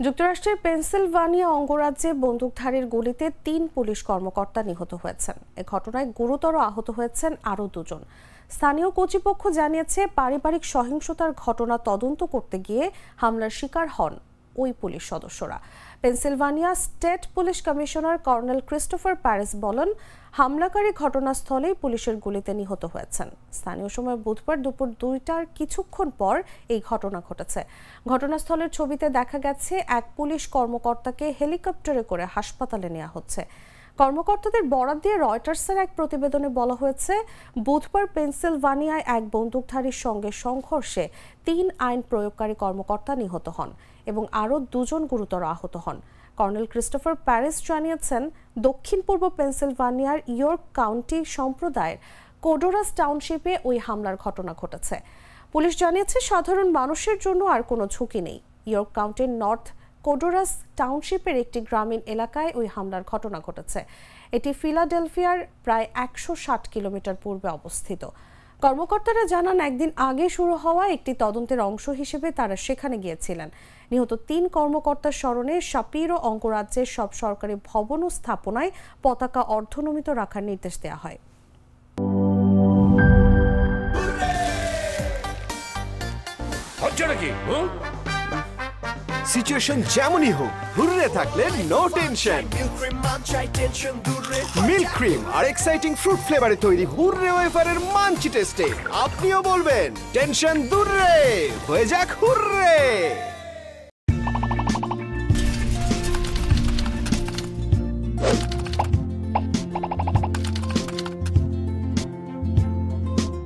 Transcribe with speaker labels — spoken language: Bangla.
Speaker 1: যুক্তরাষ্ট্রের পেনসিলভানিয়া অঙ্গরাজ্যে বন্দুকধারীর গুলিতে ৩ পুলিশ কর্মকর্তা নিহত হয়েছেন। এ ঘটনায় গুরুতর আহত হয়েছেন আরও ২ জন। স্থানীয় কর্তৃপক্ষ জানিয়েছে, পারিবারিক সহিংসতার ঘটনা তদন্ত করতে গিয়ে হামলার শিকার হন ওই পুলিশ সদস্যরা। Pennsylvania state police commissioner colonel Christopher Paris বলেন, হামলাকারী ঘটনাস্থলেই পুলিশের গুলিতে নিহত হয়েছেন। স্থানীয় সময় বুধবার দুপুর ২টার কিছুক্ষণ পর এই ঘটনা ঘটেছে। ঘটনাস্থলের ছবিতে দেখা গেছে এক পুলিশ কর্মকর্তাকে হেলিকপ্টারে করে হাসপাতালে নেওয়া হচ্ছে। কর্মকর্তাদের বরাত দিয়ে রয়টার্সের এক প্রতিবেদনে বলা হয়েছে, বুধবার পেনসিলভানিয়ায় এক বন্দুকধারীর সঙ্গে সংঘর্ষে ৩ আইন প্রয়োগকারী কর্মকর্তা নিহত হন এবং আরও ২ জন গুরুতর আহত হন। কর্নেল ক্রিস্টোফার প্যারিস জানিয়েছেন, দক্ষিণ পূর্ব পেনসিলভানিয়ার ইয়র্ক কাউন্টি সম্প্রদায়ের কোডোরাস টাউনশিপে ওই হামলার ঘটনা ঘটেছে। পুলিশ জানিয়েছে, সাধারণ মানুষের জন্য আর কোনো ঝুঁকি নেই। ইয়র্ক কাউন্টির নর্থ কোডোরাস টাউনশিপের একটি গ্রামীণ এলাকায় ওই হামলার ঘটনা ঘটেছে। এটি ফিলাডেলফিয়ার প্রায় ১৬০ কিলোমিটার পূর্বে অবস্থিত। কর্মকর্তারা জানান, একদিন আগে শুরু হওয়া একটি তদন্তের অংশ হিসেবে তারা সেখানে গিয়েছিলেন। নিহত ৩ কর্মকর্তার স্মরণে শাপিরো অঙ্গরাজ্যের সব সরকারি ভবন ও স্থাপনায় পতাকা অর্ধনমিত রাখার নির্দেশ দেওয়া হয়।
Speaker 2: সিচুয়েশন যেমনই হোক, হুররে থাকলে নো টেনশন। মিল্ক ক্রিম আর এক্সাইটিং ফ্রুট ফ্লেভারে তৈরি হুররে ওয়েফারের মাঞ্চি টেস্টে আপনিও বলবেন টেনশন দূর রে, হয়ে যাক হুররে।